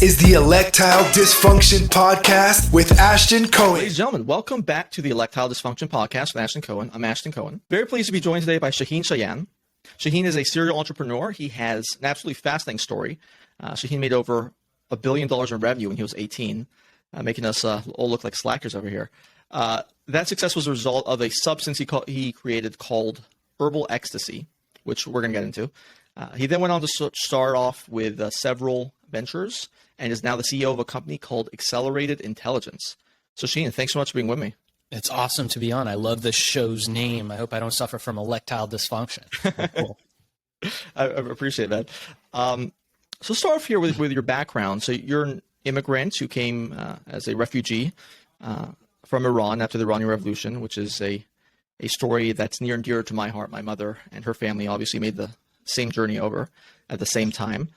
is the Electile Dysfunction Podcast with Ashton Cohen. Ladies and gentlemen, welcome back to the Electile Dysfunction Podcast with Ashton Cohen. I'm Ashton Cohen. Very pleased to be joined today by Shaahin Cheyene. Shaahin is a serial entrepreneur. He has an absolutely fascinating story. Shaahin made over $1 billion in revenue when he was 18, making us all look like slackers over here. That success was a result of a substance he created called herbal ecstasy, which we're going to get into. He then went on to start off with several ventures and is now the CEO of a company called Accelerated Intelligence. So Shaahin, thanks so much for being with me. It's awesome to be on. I love this show's name. I hope I don't suffer from electile dysfunction. Cool. I appreciate that. So start off here with your background. So you're an immigrant who came as a refugee from Iran after the Iranian Revolution, which is a story that's near and dear to my heart. My mother and her family obviously made the same journey over at the same time.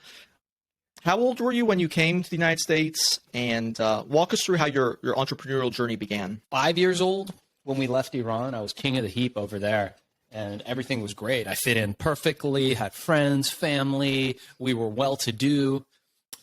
How old were you when you came to the United States? And walk us through how your entrepreneurial journey began. 5 years old when we left Iran. I was king of the heap over there, and everything was great. I fit in perfectly, had friends, family. We were well-to-do,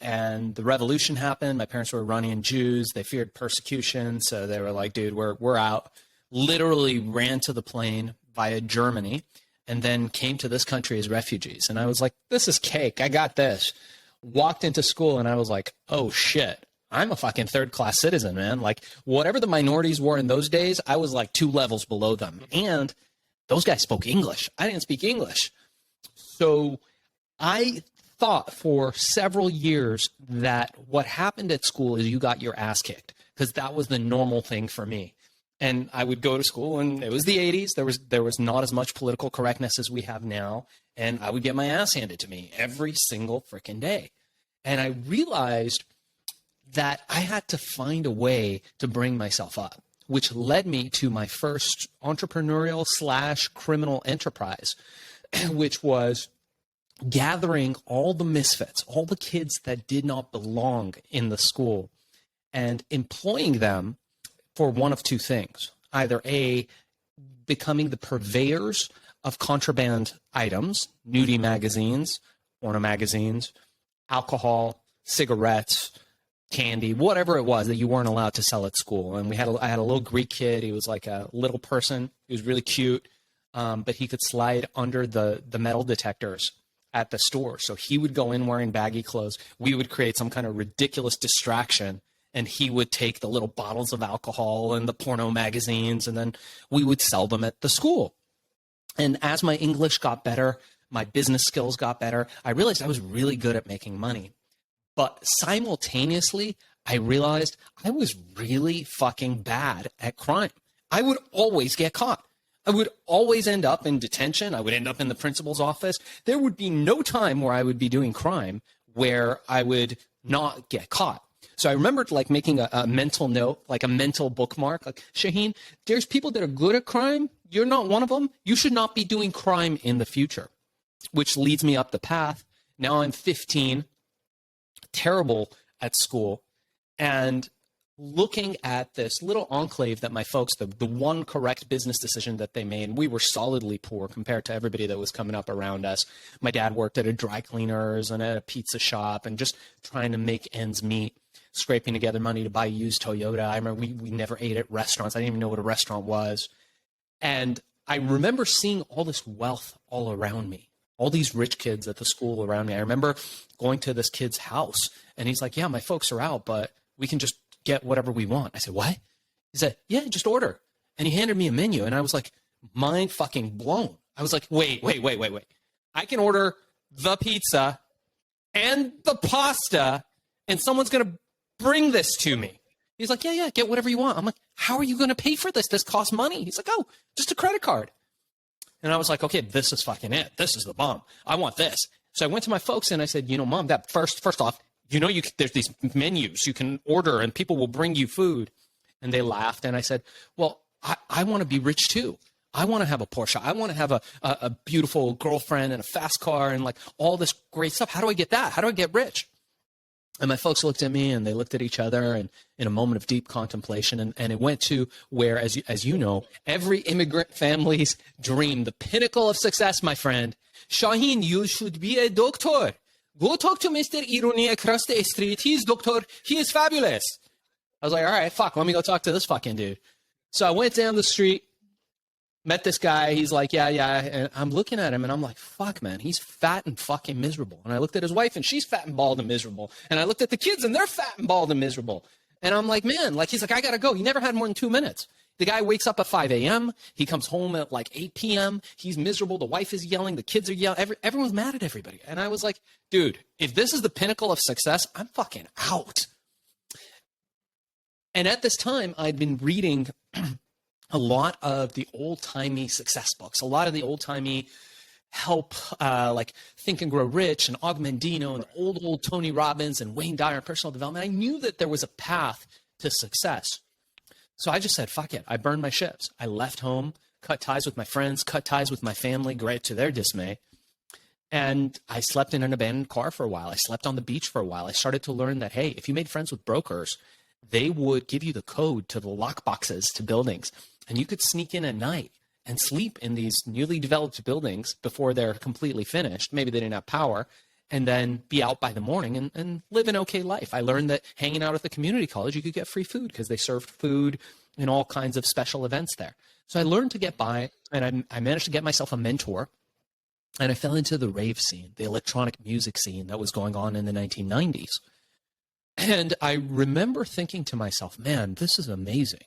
and the revolution happened. My parents were Iranian Jews. They feared persecution, so they were like, dude, we're out. Literally ran to the plane via Germany and then came to this country as refugees. And I was like, this is cake. I got this. Walked into school and I was like, oh shit, I'm a fucking third-class citizen, man. Like whatever the minorities were in those days, I was like 2 levels below them. And those guys spoke English. I didn't speak English. So I thought for several years that what happened at school is you got your ass kicked, because that was the normal thing for me. And I would go to school, and it was the 80s. There was not as much political correctness as we have now. And I would get my ass handed to me every single freaking day. And I realized that I had to find a way to bring myself up, which led me to my first entrepreneurial / criminal enterprise, which was gathering all the misfits, all the kids that did not belong in the school, and employing them for one of two things. Either A, becoming the purveyors of contraband items, nudie magazines, porno magazines, alcohol, cigarettes, candy, whatever it was that you weren't allowed to sell at school. And I had a little Greek kid. He was like a little person. He was really cute, but he could slide under the metal detectors at the store. So he would go in wearing baggy clothes. We would create some kind of ridiculous distraction, and he would take the little bottles of alcohol and the porno magazines, and then we would sell them at the school. And as my English got better, my business skills got better, I realized I was really good at making money. But simultaneously, I realized I was really fucking bad at crime. I would always get caught. I would always end up in detention. I would end up in the principal's office. There would be no time where I would be doing crime where I would not get caught. So I remembered like making a mental note, like a mental bookmark, like, Shaahin, there's people that are good at crime. You're not one of them. You should not be doing crime in the future, which leads me up the path. Now I'm 15, terrible at school, and looking at this little enclave that my folks, the one correct business decision that they made, we were solidly poor compared to everybody that was coming up around us. My dad worked at a dry cleaners and at a pizza shop and just trying to make ends meet, scraping together money to buy a used Toyota. I remember we never ate at restaurants. I didn't even know what a restaurant was. And I remember seeing all this wealth all around me, all these rich kids at the school around me. I remember going to this kid's house, and he's like, yeah, my folks are out, but we can just get whatever we want. I said, what? He said, yeah, just order. And he handed me a menu, and I was like, mind fucking blown. I was like, wait. I can order the pizza and the pasta, and someone's going to bring this to me. He's like, yeah, get whatever you want. I'm like, how are you going to pay for this? This costs money. He's like, oh, just a credit card. And I was like, okay, this is fucking it. This is the bomb. I want this. So I went to my folks and I said, Mom, that first off, there's these menus you can order and people will bring you food. And they laughed. And I said, well, I want to be rich too. I want to have a Porsche. I want to have a beautiful girlfriend and a fast car and like all this great stuff. How do I get that? How do I get rich? And my folks looked at me and they looked at each other and in a moment of deep contemplation. And it went to where, as you know, every immigrant family's dream, the pinnacle of success, my friend. Shaahin, you should be a doctor. Go talk to Mr. Ironi across the street. He's doctor. He is fabulous. I was like, all right, fuck, let me go talk to this fucking dude. So I went down the street, met this guy. He's like, yeah. And I'm looking at him and I'm like, fuck, man, he's fat and fucking miserable. And I looked at his wife and she's fat and bald and miserable. And I looked at the kids and they're fat and bald and miserable. And I'm like, man, like, he's like, I got to go. He never had more than 2 minutes. The guy wakes up at 5 a.m. He comes home at like 8 p.m. He's miserable. The wife is yelling. The kids are yelling. Everyone's mad at everybody. And I was like, dude, if this is the pinnacle of success, I'm fucking out. And at this time, I'd been reading a lot of the old-timey success books, a lot of the old-timey help, like Think and Grow Rich and Og Mandino and old Tony Robbins and Wayne Dyer and personal development. I knew that there was a path to success. So I just said, fuck it. I burned my ships. I left home, cut ties with my friends, cut ties with my family, great to their dismay. And I slept in an abandoned car for a while. I slept on the beach for a while. I started to learn that, hey, if you made friends with brokers, they would give you the code to the lock boxes to buildings. And you could sneak in at night and sleep in these newly developed buildings before they're completely finished. Maybe they didn't have power. And then be out by the morning and live an okay life. I learned that hanging out at the community college, you could get free food because they served food in all kinds of special events there. So I learned to get by, and I managed to get myself a mentor. And I fell into the rave scene, the electronic music scene that was going on in the 1990s. And I remember thinking to myself, man, this is amazing.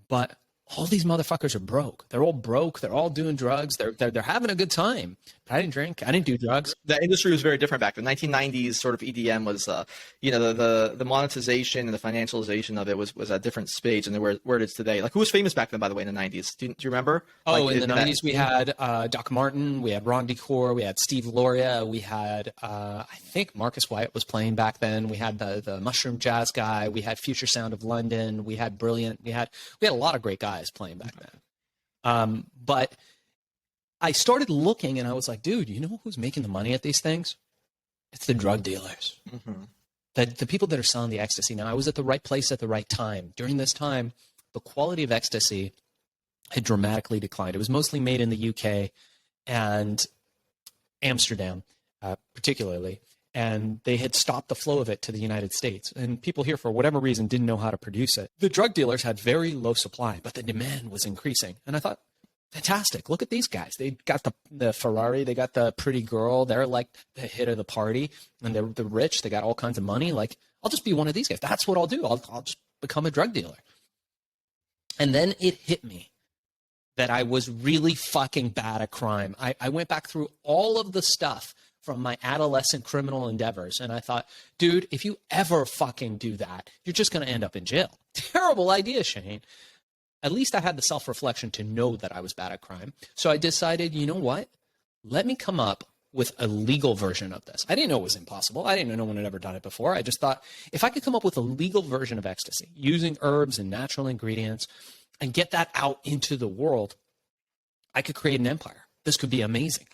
But all these motherfuckers are broke. They're all broke. They're all doing drugs. They're having a good time. But I didn't drink. I didn't do drugs. The industry was very different back then. 1990s sort of EDM was, the monetization and the financialization of it was at a different stage than where it is today. Like, who was famous back then, by the way, in the 90s? Do you remember? Oh, like, in the 90s, we had Doc Martin, we had Ron DeCore, we had Steve Loria, we had, I think Marcus Wyatt was playing back then. We had the Mushroom Jazz guy. We had Future Sound of London. We had Brilliant. We had a lot of great guys playing back then. But I started looking and I was like, dude, you know who's making the money at these things? It's the drug dealers. Mm-hmm. The people that are selling the ecstasy. Now, I was at the right place at the right time. During this time, the quality of ecstasy had dramatically declined. It was mostly made in the UK and Amsterdam, particularly. And they had stopped the flow of it to the United States. And people here, for whatever reason, didn't know how to produce it. The drug dealers had very low supply, but the demand was increasing. And I thought, fantastic. Look at these guys. They got the Ferrari. They got the pretty girl. They're like the hit of the party. And they're rich. They got all kinds of money. Like, I'll just be one of these guys. That's what I'll do. I'll just become a drug dealer. And then it hit me that I was really fucking bad at crime. I went back through all of the stuff from my adolescent criminal endeavors. And I thought, dude, if you ever fucking do that, you're just going to end up in jail. Terrible idea, Shane. At least I had the self-reflection to know that I was bad at crime. So I decided, you know what? Let me come up with a legal version of this. I didn't know it was impossible. I didn't know no one had ever done it before. I just thought, if I could come up with a legal version of ecstasy using herbs and natural ingredients and get that out into the world, I could create an empire. This could be amazing.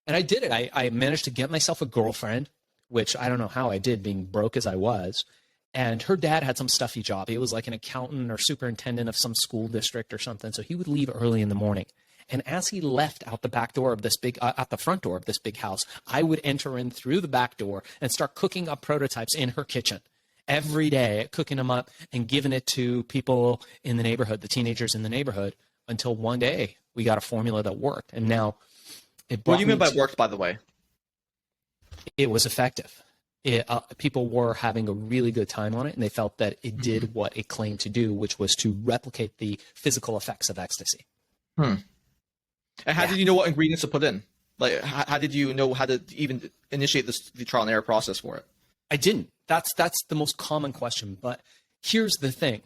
And I did it. I managed to get myself a girlfriend, which I don't know how I did, being broke as I was. And her dad had some stuffy job. He was like an accountant or superintendent of some school district or something. So he would leave early in the morning. And as he left out the back door of this big, out the front door of this big house, I would enter in through the back door and start cooking up prototypes in her kitchen every day, cooking them up and giving it to people in the neighborhood, the teenagers in the neighborhood, until one day we got a formula that worked. And now, what do you mean by worked, by the way? It was effective. People were having a really good time on it, and they felt that it did what it claimed to do, which was to replicate the physical effects of ecstasy. And how did you know what ingredients to put in? Like, how did you know how to even initiate the trial and error process for it? I didn't. That's the most common question. But here's the thing.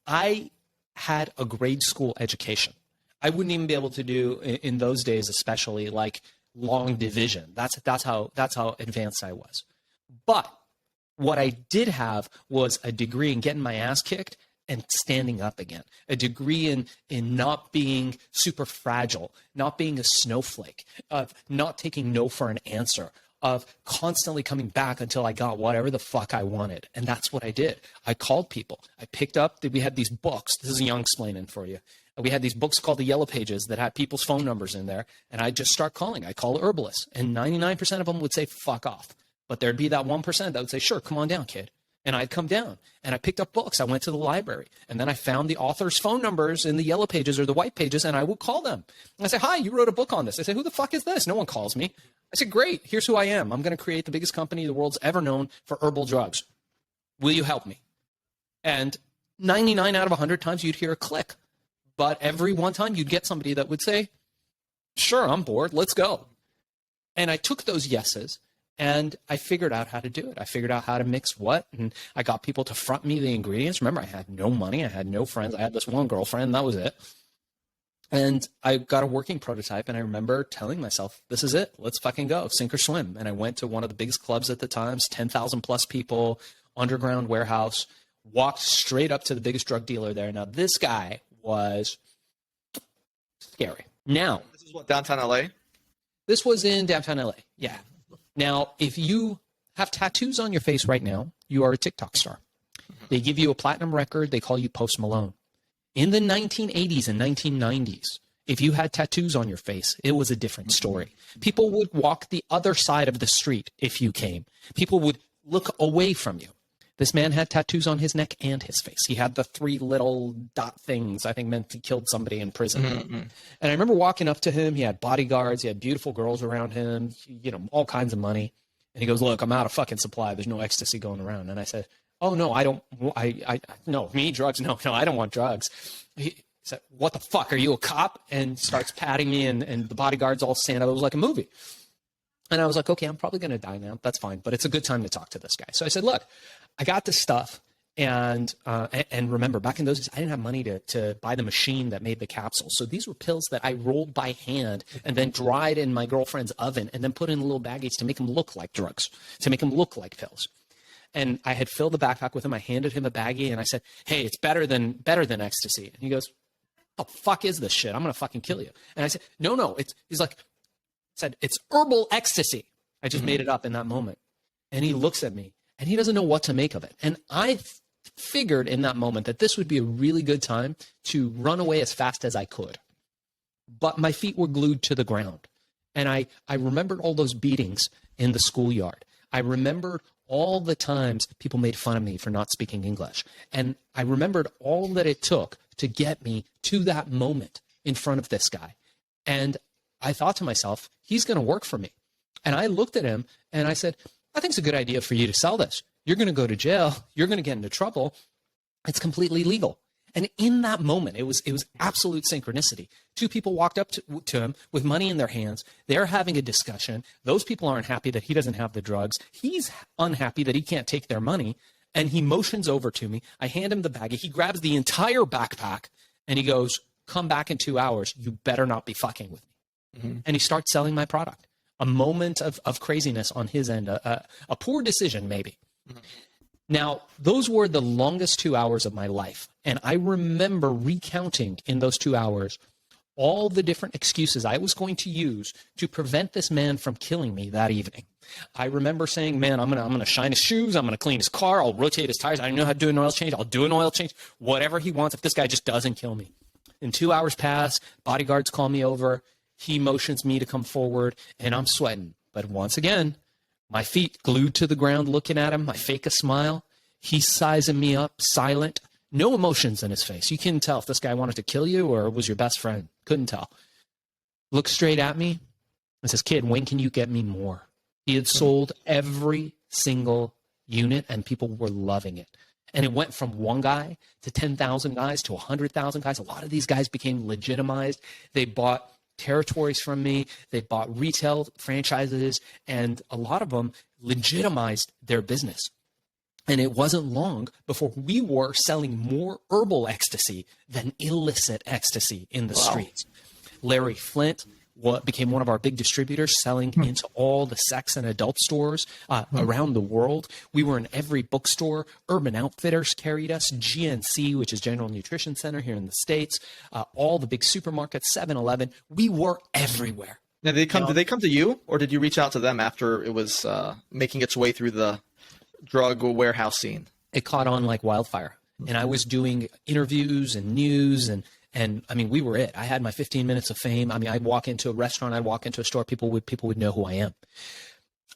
I had a grade school education. I wouldn't even be able to do, in those days especially, like long division. That's how advanced I was. But what I did have was a degree in getting my ass kicked and standing up again, a degree in not being super fragile, not being a snowflake, of not taking no for an answer, of constantly coming back until I got whatever the fuck I wanted. And that's what I did. I called people. I picked up, we had these books. This is young explaining for you. We had these books called the Yellow Pages that had people's phone numbers in there. And I'd just start calling. I call herbalists. And 99% of them would say, fuck off. But there'd be that 1% that would say, sure, come on down, kid. And I'd come down and I picked up books. I went to the library and then I found the author's phone numbers in the yellow pages or the white pages and I would call them. And I say, hi, you wrote a book on this. I say, who the fuck is this? No one calls me. I said, great, here's who I am. I'm going to create the biggest company the world's ever known for herbal drugs. Will you help me? And 99 out of 100 times you'd hear a click. But every one time you'd get somebody that would say, sure, I'm bored, let's go. And I took those yeses and I figured out how to do it. I figured out how to mix what, and I got people to front me the ingredients. Remember, I had no money, I had no friends. I had this one girlfriend, that was it. And I got a working prototype, and I remember telling myself, this is it, let's fucking go, sink or swim. And I went to one of the biggest clubs at the time, 10,000 plus people, underground warehouse, walked straight up to the biggest drug dealer there. Now, this guy was scary. Now, This is what, downtown LA? this was in downtown LA, yeah. Now, if you have tattoos on your face right now, you are a TikTok star. They give you a platinum record. They call you Post Malone. In the 1980s and 1990s, if you had tattoos on your face, it was a different story. People would walk the other side of the street if you came. People would look away from you. This man had tattoos on his neck and his face. He had the 3 little dot things, I think meant he killed somebody in prison. And I remember walking up to him. He had bodyguards. He had beautiful girls around him, you know, all kinds of money. And he goes, look, I'm out of fucking supply. There's no ecstasy going around. And I said, oh, no, no, me, drugs? No, I don't want drugs. He said, what the fuck? Are you a cop? And starts patting me, and the bodyguards all stand up. It was like a movie. And I was like, okay, I'm probably going to die now. That's fine. But it's a good time to talk to this guy. So I said, look, I got this stuff. And remember, back in those days, I didn't have money to buy the machine that made the capsules. So these were pills that I rolled by hand and then dried in my girlfriend's oven and then put in little baggies to make them look like drugs, to make them look like pills. And I had filled the backpack with him. I handed him a baggie and I said, hey, it's better than ecstasy. And he goes, what the fuck is this shit? I'm going to fucking kill you. And I said, no, he's like, said, it's herbal ecstasy. I just made it up in that moment. And he looks at me and he doesn't know what to make of it. And I figured in that moment that this would be a really good time to run away as fast as I could. But my feet were glued to the ground. And I remembered all those beatings in the schoolyard. I remembered all the times people made fun of me for not speaking English. And I remembered all that it took to get me to that moment in front of this guy. And I thought to myself, he's going to work for me. And I looked at him and I said, I think it's a good idea for you to sell this. You're going to go to jail. You're going to get into trouble. It's completely legal. And in that moment, it was absolute synchronicity. 2 people walked up to him with money in their hands. They're having a discussion. Those people aren't happy that he doesn't have the drugs. He's unhappy that he can't take their money. And he motions over to me. I hand him the baggie. He grabs the entire backpack and he goes, come back in 2 hours. You better not be fucking with me. And he starts selling my product. A moment of craziness on his end, a poor decision maybe. Now, those were the longest 2 hours of my life. And I remember recounting in those 2 hours all the different excuses I was going to use to prevent this man from killing me that evening. I remember saying, man, I'm gonna shine his shoes. I'm going to clean his car. I'll rotate his tires. I know how to do an oil change. I'll do an oil change. Whatever he wants if this guy just doesn't kill me. And 2 hours pass. Bodyguards call me over. He motions me to come forward, and I'm sweating. But once again, my feet glued to the ground looking at him. I fake a smile. He's sizing me up, silent. No emotions in his face. You couldn't tell if this guy wanted to kill you or was your best friend. Couldn't tell. Looked straight at me and says, kid, when can you get me more? He had sold every single unit, and people were loving it. And it went from 1 guy to 10,000 guys to 100,000 guys. A lot of these guys became legitimized. They bought territories from me. They bought retail franchises, and a lot of them legitimized their business. And it wasn't long before we were selling more herbal ecstasy than illicit ecstasy in the streets. Larry Flint became one of our big distributors, selling into all the sex and adult stores around the world. We were in every bookstore. Urban Outfitters carried us. GNC, which is General Nutrition Center here in the States. All the big supermarkets, 7-Eleven. We were everywhere. Now, did they come to you, or did you reach out to them after it was making its way through the drug warehouse scene? It caught on like wildfire. And I was doing interviews and news and I mean, we were it. I had my 15 minutes of fame. I mean, I'd walk into a restaurant, I'd walk into a store, people would know who I am.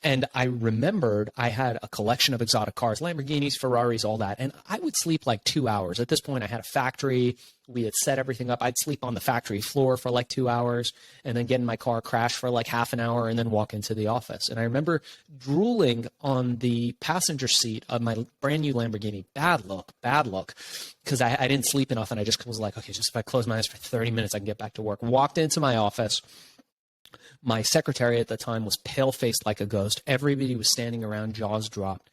And I remembered I had a collection of exotic cars, Lamborghinis, Ferraris, all that. And I would sleep like 2 hours. At this point, I had a factory. We had set everything up. I'd sleep on the factory floor for like 2 hours and then get in my car, crash for like half an hour, and then walk into the office. And I remember drooling on the passenger seat of my brand new Lamborghini. Bad look, because I didn't sleep enough. And I just was like, okay, just if I close my eyes for 30 minutes, I can get back to work. Walked into my office. My secretary at the time was pale-faced like a ghost. Everybody was standing around, jaws dropped.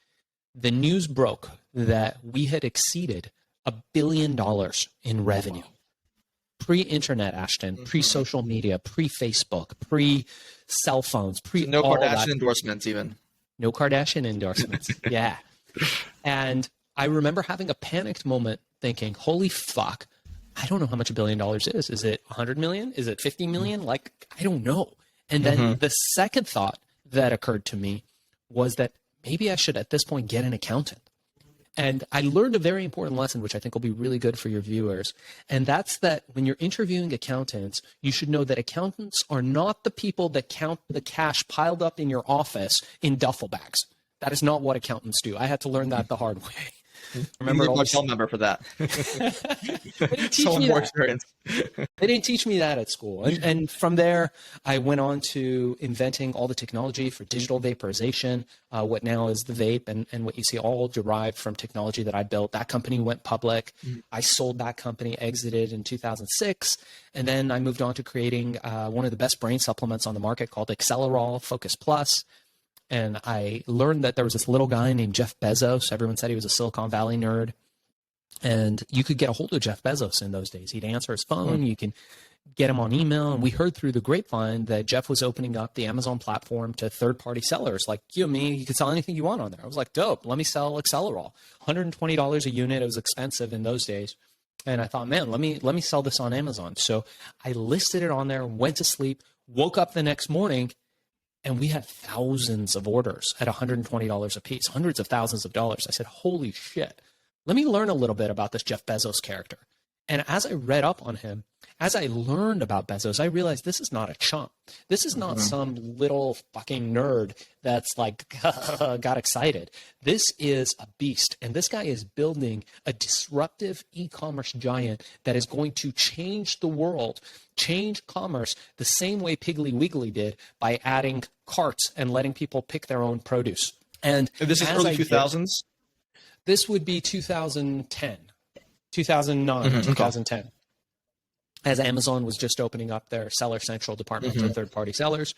The news broke that we had exceeded $1 billion in revenue. Pre-internet, Ashton, pre-social media, pre-Facebook, pre-cell phones, no Kardashian endorsements even. No Kardashian endorsements. Yeah. And I remember having a panicked moment thinking, holy fuck, I don't know how much $1 billion is. Is it 100 million? Is it 50 million? Like, I don't know. And then the second thought that occurred to me was that maybe I should at this point get an accountant. And I learned a very important lesson, which I think will be really good for your viewers. And that's that when you're interviewing accountants, you should know that accountants are not the people that count the cash piled up in your office in duffel bags. That is not what accountants do. I had to learn that the hard way. Remember a hotel member for that. They didn't teach me that. They didn't teach me that at school. And from there, I went on to inventing all the technology for digital vaporization, what now is the vape, and what you see all derived from technology that I built. That company went public. I sold that company, exited in 2006. And then I moved on to creating one of the best brain supplements on the market called Accelerol Focus Plus. And I learned that there was this little guy named Jeff Bezos. Everyone said he was a Silicon Valley nerd. And you could get a hold of Jeff Bezos in those days. He'd answer his phone. You can get him on email. And we heard through the grapevine that Jeff was opening up the Amazon platform to third-party sellers like you and me. You could sell anything you want on there. I was like, dope. Let me sell Accelerol. $120 a unit. It was expensive in those days. And I thought, man, let me sell this on Amazon. So I listed it on there, went to sleep, woke up the next morning, and we had thousands of orders at $120 a piece, hundreds of thousands of dollars. I said, holy shit, let me learn a little bit about this Jeff Bezos character. And as I read up on him, as I learned about Bezos, I realized this is not a chump. This is not some little fucking nerd that's like got excited. This is a beast. And this guy is building a disruptive e-commerce giant that is going to change the world, change commerce the same way Piggly Wiggly did by adding carts and letting people pick their own produce. And this is early 2000s? This would be 2010. 2009, 2010, as Amazon was just opening up their Seller Central department for third-party sellers.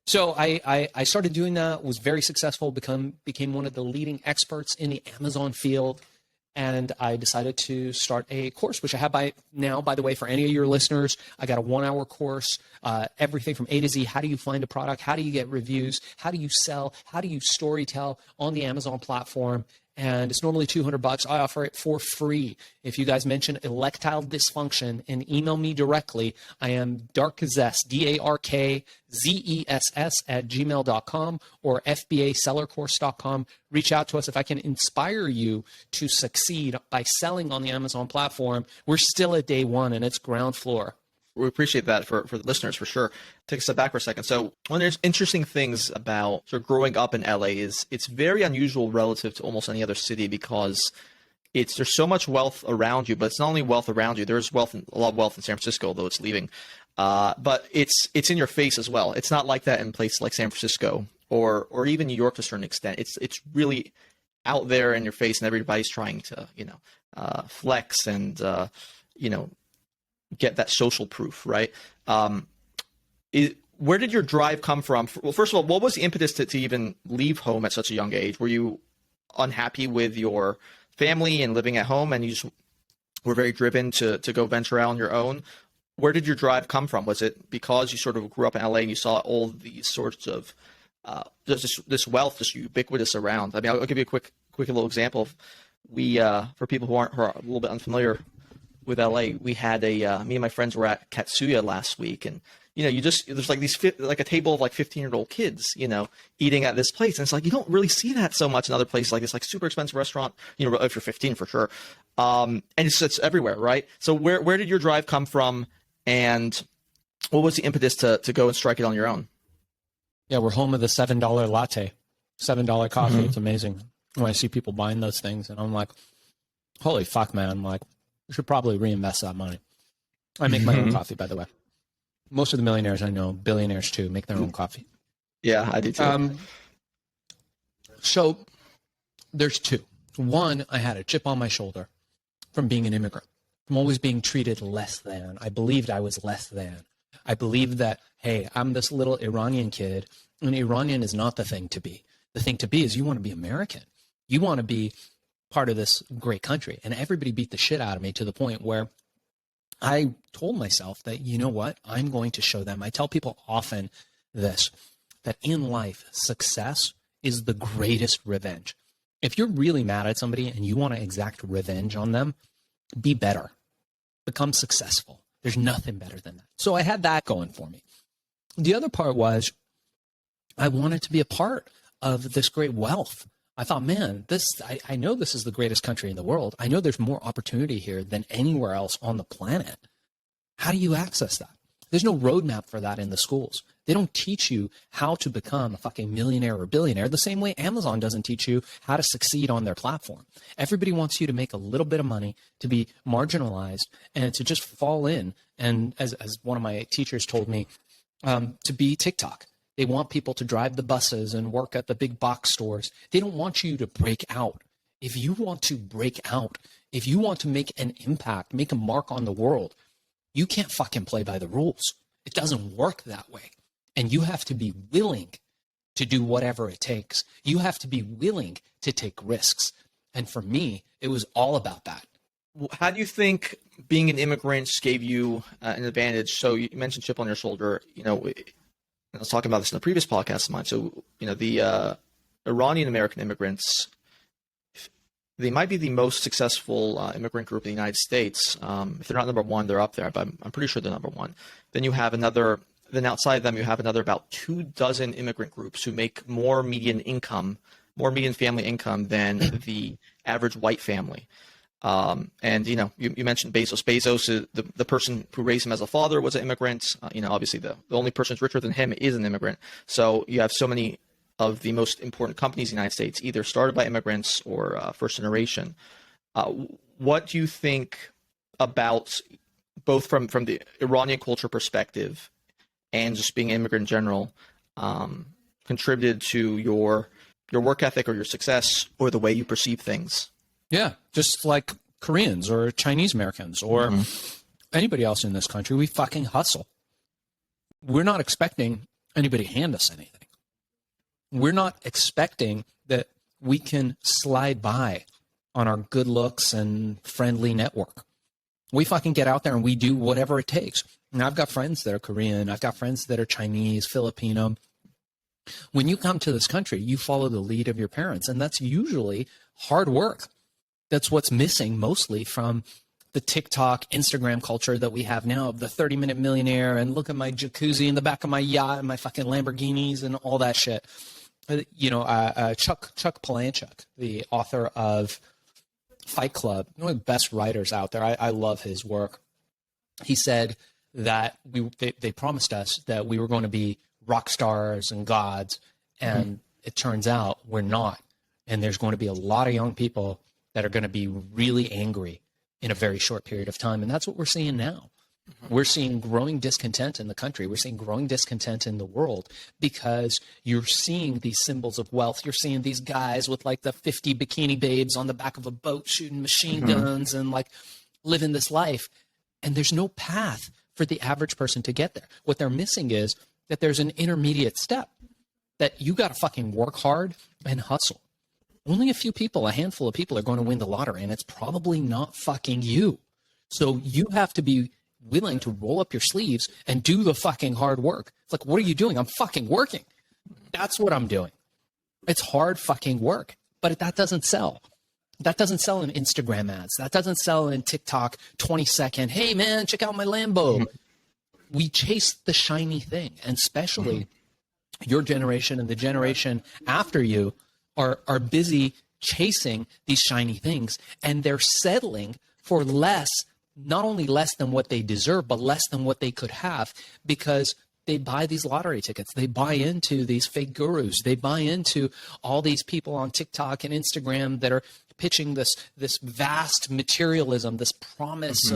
So I started doing that, was very successful, became one of the leading experts in the Amazon field, and I decided to start a course, which I have by now, by the way, for any of your listeners. I got a 1-hour course, everything from A to Z. How do you find a product? How do you get reviews? How do you sell? How do you storytell on the Amazon platform? And it's normally $200. I offer it for free. If you guys mention erectile dysfunction and email me directly, I am darkzess, DARKZESS @gmail.com or FBAsellercourse.com. Reach out to us if I can inspire you to succeed by selling on the Amazon platform. We're still at day one and it's ground floor. We appreciate that for the listeners, for sure. Take a step back for a second. So one of the interesting things about sort of growing up in LA is it's very unusual relative to almost any other city because there's so much wealth around you, but it's not only wealth around you. There's a lot of wealth in San Francisco, although it's leaving. But it's in your face as well. It's not like that in places like San Francisco or even New York to a certain extent. It's really out there in your face, and everybody's trying to flex and get that social proof, right? Where did your drive come from? Well, first of all, what was the impetus to even leave home at such a young age? Were you unhappy with your family and living at home, and you just were very driven to go venture out on your own? Where did your drive come from? Was it because you sort of grew up in LA and you saw all these sorts of this wealth just ubiquitous around? I mean, I'll give you a quick little example. For people who are a little bit unfamiliar with LA, we had me and my friends were at Katsuya last week, and there's like a table of like 15-year-old kids, eating at this place, and it's like you don't really see that so much in other places like this, like super expensive restaurant, if you're 15 for sure, and it's everywhere, right? So where did your drive come from, and what was the impetus to go and strike it on your own? Yeah, we're home of the $7 latte. $7 coffee. It's amazing when I see people buying those things, and I'm like, holy fuck, man. I'm like, I should probably reinvest that money. I make my own coffee, by the way. Most of the millionaires I know, billionaires too, make their own coffee. Yeah, I do too. So there's two. One, I had a chip on my shoulder from being an immigrant, from always being treated less than. I believed I was less than. I believed that, hey, I'm this little Iranian kid, and Iranian is not the thing to be. The thing to be is you want to be American. You want to be part of this great country. And everybody beat the shit out of me to the point where I told myself that, you know what, I'm going to show them. I tell people often this, that in life, success is the greatest revenge. If you're really mad at somebody and you want to exact revenge on them, be better. Become successful. There's nothing better than that. So I had that going for me. The other part was I wanted to be a part of this great wealth. I thought, man, I know this is the greatest country in the world. I know there's more opportunity here than anywhere else on the planet. How do you access that? There's no roadmap for that in the schools. They don't teach you how to become a fucking millionaire or billionaire the same way Amazon doesn't teach you how to succeed on their platform. Everybody wants you to make a little bit of money, to be marginalized, and to just fall in. And as one of my teachers told me, to be TikTok. They want people to drive the buses and work at the big box stores. They don't want you to break out. If you want to break out, if you want to make an impact, make a mark on the world, you can't fucking play by the rules. It doesn't work that way. And you have to be willing to do whatever it takes. You have to be willing to take risks. And for me, it was all about that. How do you think being an immigrant gave you an advantage? So you mentioned chip on your shoulder. You know, I was talking about this in the previous podcast of mine. So, you know, the Iranian American immigrants, they might be the most successful immigrant group in the United States. If they're not number one, they're up there, but I'm pretty sure they're number one. Then you have then outside of them, you have another about 24 immigrant groups who make more median family income than the average white family. And, you know, you mentioned Bezos. Bezos, the person who raised him as a father was an immigrant. You know, obviously the only person who's richer than him is an immigrant. So you have so many of the most important companies in the United States either started by immigrants or first generation. What do you think about both from the Iranian culture perspective and just being an immigrant in general contributed to your work ethic or your success or the way you perceive things? Yeah, just like Koreans or Chinese Americans or anybody else in this country, we fucking hustle. We're not expecting anybody to hand us anything. We're not expecting that we can slide by on our good looks and friendly network. We fucking get out there and we do whatever it takes. And I've got friends that are Korean. I've got friends that are Chinese, Filipino. When you come to this country, you follow the lead of your parents, and that's usually hard work. That's what's missing mostly from the TikTok, Instagram culture that we have now of the 30-minute millionaire and look at my jacuzzi in the back of my yacht and my fucking Lamborghinis and all that shit. You know, Chuck Palahniuk, the author of Fight Club, one of the best writers out there. I love his work. He said that they promised us that we were going to be rock stars and gods, and it turns out we're not. And there's going to be a lot of young people that are going to be really angry in a very short period of time. And that's what we're seeing now. We're seeing growing discontent in the country. We're seeing growing discontent in the world because you're seeing these symbols of wealth. You're seeing these guys with like the 50 bikini babes on the back of a boat shooting machine guns and like living this life. And there's no path for the average person to get there. What they're missing is that there's an intermediate step that you got to fucking work hard and hustle. Only a few people, a handful of people are going to win the lottery, and it's probably not fucking you. So you have to be willing to roll up your sleeves and do the fucking hard work. It's like, what are you doing? I'm fucking working. That's what I'm doing. It's hard fucking work, but that doesn't sell. That doesn't sell in Instagram ads. That doesn't sell in TikTok 20-second, hey man, check out my Lambo. We chase the shiny thing, and especially your generation and the generation after you are busy chasing these shiny things, and they're settling for less, not only less than what they deserve, but less than what they could have, because they buy these lottery tickets. They buy into these fake gurus. They buy into all these people on TikTok and Instagram that are pitching this vast materialism, this promise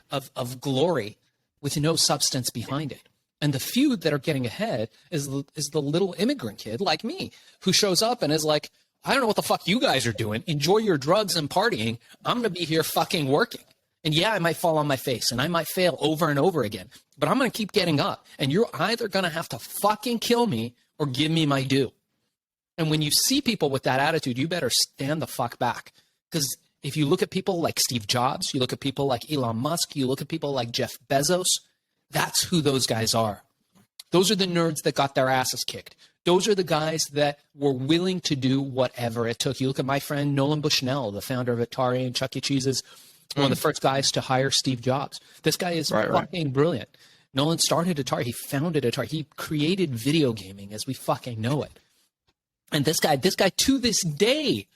of glory with no substance behind it. And the few that are getting ahead is the little immigrant kid like me who shows up and is like, I don't know what the fuck you guys are doing. Enjoy your drugs and partying. I'm going to be here fucking working. And yeah, I might fall on my face and I might fail over and over again, but I'm going to keep getting up. And you're either going to have to fucking kill me or give me my due. And when you see people with that attitude, you better stand the fuck back. Because if you look at people like Steve Jobs, you look at people like Elon Musk, you look at people like Jeff Bezos, that's who those guys are. Those are the nerds that got their asses kicked. Those are the guys that were willing to do whatever it took. You look at my friend Nolan Bushnell, the founder of Atari and Chuck E. Cheese's, one of the first guys to hire Steve Jobs. This guy is fucking brilliant. Nolan started Atari. He founded Atari. He created video gaming as we fucking know it. And this guy to this day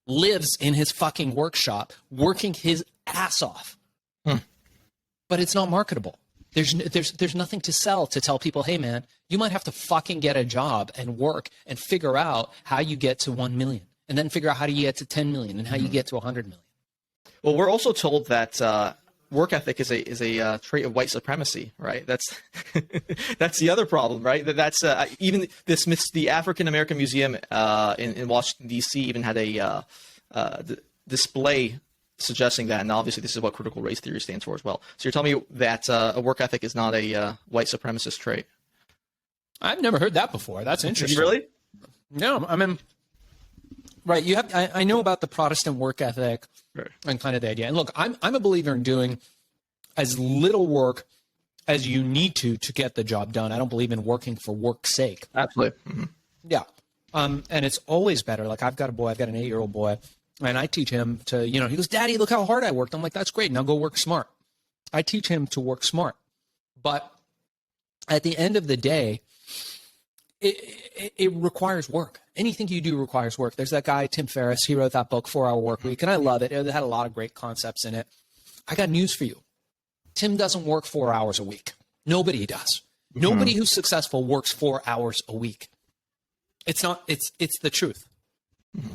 lives in his fucking workshop working his ass off. But it's not marketable. There's nothing to sell to tell people, hey man, you might have to fucking get a job and work and figure out how you get to 1 million and then figure out how do you get to 10 million and how you get to 100 million. Well, we're also told that work ethic is a trait of white supremacy, right? That's that's the other problem, right? That's even the African American Museum in Washington D.C. even had a display suggesting that, and obviously this is what critical race theory stands for as well. So you're telling me that a work ethic is not a white supremacist trait? I've never heard that before. That's interesting. Really? No, I mean, right. You have. I know about the Protestant work ethic and kind of the idea. And look, I'm a believer in doing as little work as you need to get the job done. I don't believe in working for work's sake. Absolutely. Mm-hmm. Yeah. And it's always better. Like I've got an 8-year-old boy, and I teach him to, he goes, Daddy, look how hard I worked. I'm like, that's great. Now go work smart. I teach him to work smart. But at the end of the day, it requires work. Anything you do requires work. There's that guy, Tim Ferriss. He wrote that book, 4-Hour Workweek, and I love it. It had a lot of great concepts in it. I got news for you. Tim doesn't work 4 hours a week. Nobody does. Mm-hmm. Nobody who's successful works 4 hours a week. It's not. It's the truth. Mm-hmm.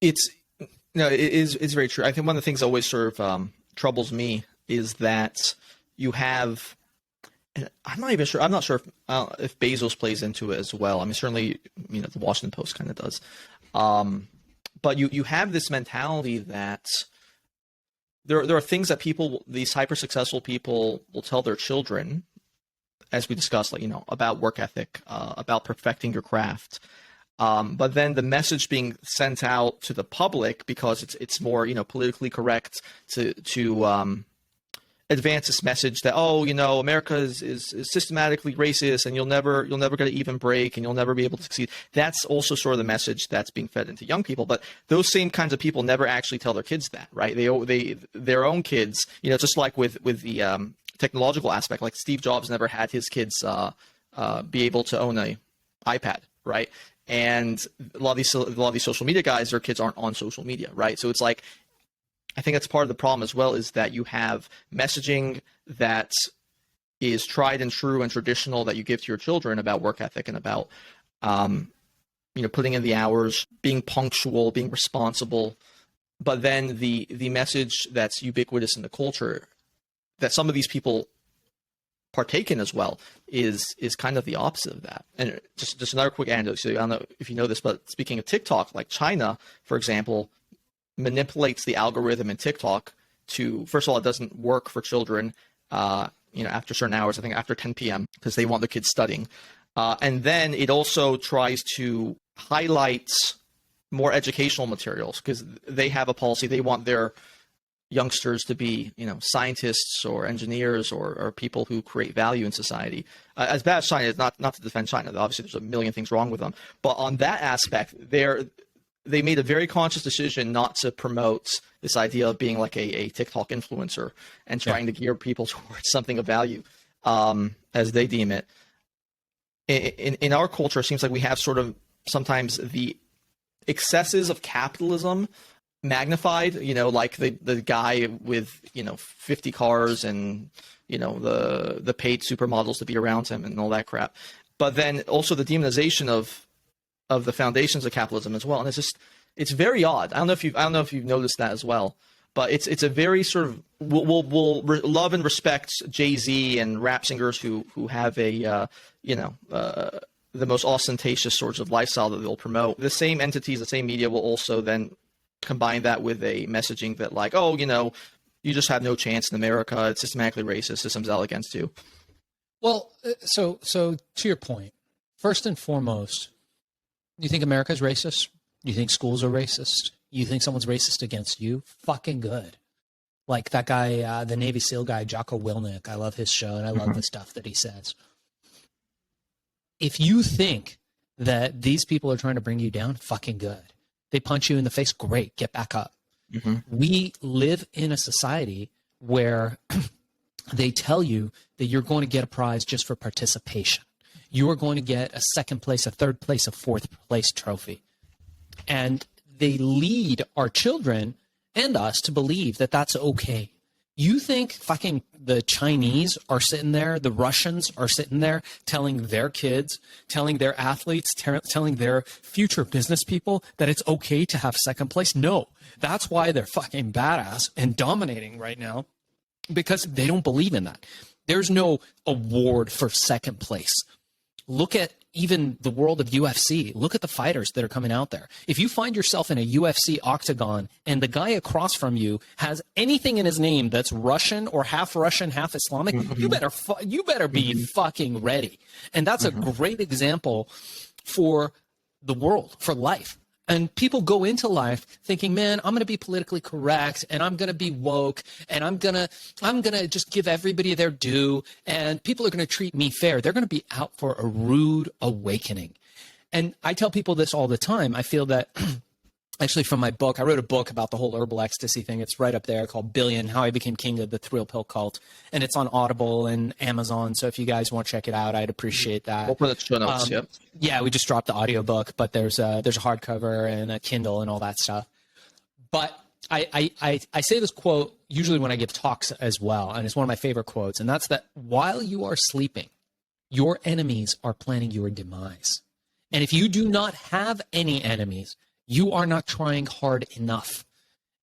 It's very true. I think one of the things that always sort of troubles me is that you have. I'm not even sure. I'm not sure if Bezos plays into it as well. I mean, certainly, the Washington Post kind of does. But you have this mentality that there are things that these hyper successful people will tell their children, as we discussed, like about work ethic, about perfecting your craft. But then the message being sent out to the public, because it's more politically correct to advance this message that America is systematically racist and you'll never get an even break and you'll never be able to succeed. That's also sort of the message that's being fed into young people. But those same kinds of people never actually tell their kids that, right? Their own kids, just like with the technological aspect, like Steve Jobs never had his kids be able to own an iPad, right? And a lot of these social media guys, their kids aren't on social media, right? So it's like, I think that's part of the problem as well, is that you have messaging that is tried and true and traditional that you give to your children about work ethic and about, putting in the hours, being punctual, being responsible. But then the message that's ubiquitous in the culture that some of these people partake in as well is kind of the opposite of that. And just another quick anecdote. So I don't know if you know this, but speaking of TikTok, like China, for example, manipulates the algorithm in TikTok to, first of all, it doesn't work for children, after certain hours, I think after 10 p.m., because they want the kids studying. And then it also tries to highlight more educational materials because they have a policy. They want their youngsters to be, scientists or engineers or people who create value in society. As bad as China is, not to defend China, obviously there's a million things wrong with them. But on that aspect, they made a very conscious decision not to promote this idea of being like a TikTok influencer and trying to gear people towards something of value, as they deem it. In our culture, it seems like we have sort of sometimes the excesses of capitalism magnified, like the guy with, 50 cars and, the paid supermodels to be around him and all that crap. But then also the demonization of the foundations of capitalism as well. And it's very odd. I don't know if you've noticed that as well, but it's a very sort of, we'll love and respect Jay-Z and rap singers who have a, the most ostentatious sorts of lifestyle that they'll promote. The same entities, the same media will also then combine that with a messaging that like, oh, you just have no chance in America. It's systematically racist. System's out against you. Well, so to your point, first and foremost, you think America's racist? You think schools are racist? You think someone's racist against you? Fucking good. Like that guy, the Navy SEAL guy, Jocko Willink. I love his show and I love the stuff that he says. If you think that these people are trying to bring you down, fucking good. They punch you in the face, great, get back up. Mm-hmm. We live in a society where they tell you that you're going to get a prize just for participation. You are going to get a second place, a third place, a fourth place trophy. And they lead our children and us to believe that that's okay. You think fucking the Chinese are sitting there, the Russians are sitting there telling their kids, telling their athletes, telling their future business people that it's okay to have second place? No, that's why they're fucking badass and dominating right now, because they don't believe in that. There's no award for second place. Look at even the world of UFC. Look at the fighters that are coming out there. If you find yourself in a UFC octagon and the guy across from you has anything in his name that's Russian or half Russian, half Islamic, you better be fucking ready. And that's a great example for the world, for life. And people go into life thinking, man, I'm going to be politically correct and I'm going to be woke and I'm going to just give everybody their due and people are going to treat me fair. They're going to be out for a rude awakening. And I tell people this all the time. I feel that actually from my book, I wrote a book about the whole herbal ecstasy thing. It's right up there called Billion, How I Became King of the Thrill Pill Cult. And it's on Audible and Amazon. So if you guys want to check it out, I'd appreciate that. We'll put it in the show notes, yep. Yeah, we just dropped the audiobook, but there's a hardcover and a Kindle and all that stuff. But I say this quote usually when I give talks as well, and it's one of my favorite quotes, and that's that while you are sleeping, your enemies are planning your demise. And if you do not have any enemies, you are not trying hard enough.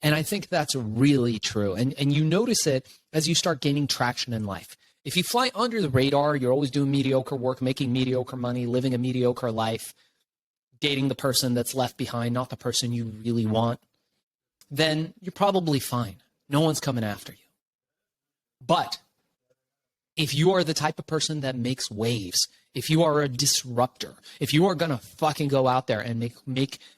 And I think that's really true. And you notice it as you start gaining traction in life. If you fly under the radar, you're always doing mediocre work, making mediocre money, living a mediocre life, dating the person that's left behind, not the person you really want, then you're probably fine. No one's coming after you. But if you are the type of person that makes waves, if you are a disruptor, if you are going to fucking go out there and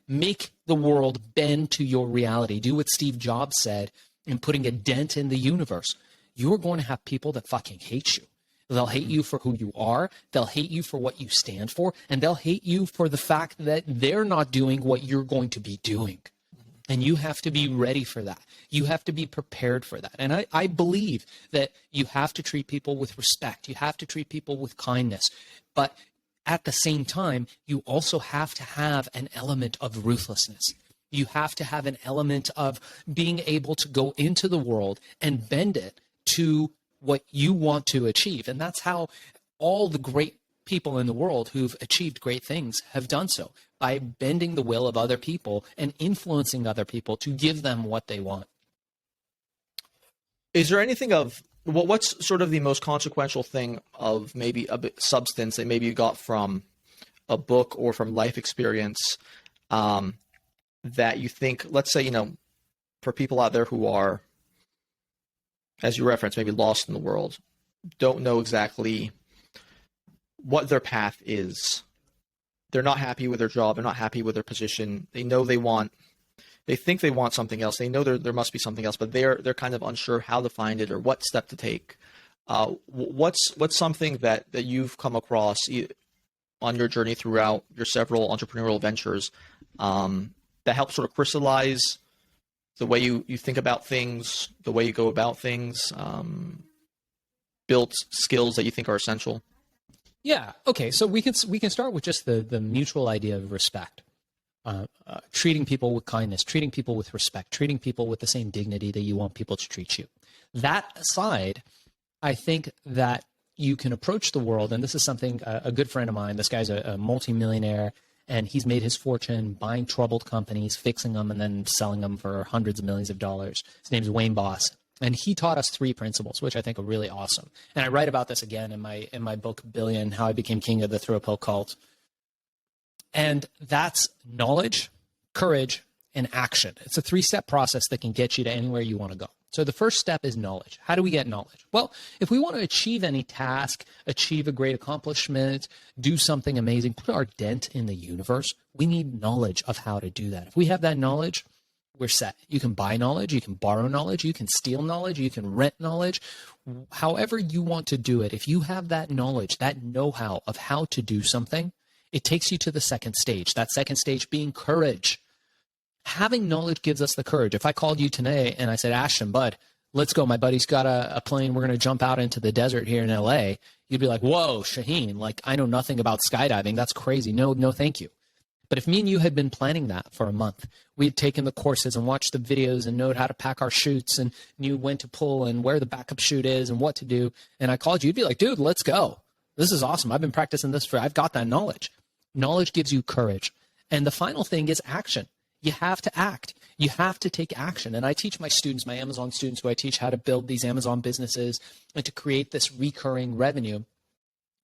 make the world bend to your reality, do what Steve Jobs said in putting a dent in the universe, you're going to have people that fucking hate you. They'll hate you for who you are. They'll hate you for what you stand for. And they'll hate you for the fact that they're not doing what you're going to be doing. And you have to be ready for that. You have to be prepared for that. And I believe that you have to treat people with respect. You have to treat people with kindness. But at the same time, you also have to have an element of ruthlessness. You have to have an element of being able to go into the world and bend it to what you want to achieve. And that's how all the great people in the world who've achieved great things have done so, by bending the will of other people and influencing other people to give them what they want. Is there anything of what's sort of the most consequential thing of maybe a bit substance that maybe you got from a book or from life experience that you think, let's say, for people out there who are, as you referenced, maybe lost in the world, don't know exactly what their path is. They're not happy with their job. They're not happy with their position. They know they think they want something else. They know there must be something else, but they're kind of unsure how to find it or what step to take. What's something that you've come across on your journey throughout your several entrepreneurial ventures that helps sort of crystallize the way you think about things, the way you go about things, build skills that you think are essential? Yeah. Okay. So we can start with just the mutual idea of respect. treating people with kindness, treating people with respect, treating people with the same dignity that you want people to treat you. That aside, I think that you can approach the world, and this is something a good friend of mine, this guy's a multimillionaire, and he's made his fortune buying troubled companies, fixing them, and then selling them for hundreds of millions of dollars. His name's Wayne Boss. And he taught us 3 principles, which I think are really awesome. And I write about this again in my book, Billion, How I Became King of the Throw Pill Cult. And that's knowledge, courage, and action. It's a 3-step process that can get you to anywhere you want to go. So the first step is knowledge. How do we get knowledge? Well, if we want to achieve any task, achieve a great accomplishment, do something amazing, put our dent in the universe, we need knowledge of how to do that. If we have that knowledge, we're set. You can buy knowledge, you can borrow knowledge, you can steal knowledge, you can rent knowledge, however you want to do it. If you have that knowledge, that know-how of how to do something, it takes you to the second stage. That second stage being courage. Having knowledge gives us the courage. If I called you today and I said, Ashton, bud, let's go. My buddy's got a plane. We're going to jump out into the desert here in LA. You'd be like, whoa, Shaahin, like I know nothing about skydiving. That's crazy. No, thank you. But if me and you had been planning that for a month, we had taken the courses and watched the videos and known how to pack our chutes and knew when to pull and where the backup chute is and what to do. And I called you, you'd be like, dude, let's go. This is awesome. I've been practicing this I've got that knowledge. Knowledge gives you courage. And the final thing is action. You have to act. You have to take action. And I teach my students, my Amazon students, who I teach how to build these Amazon businesses and to create this recurring revenue,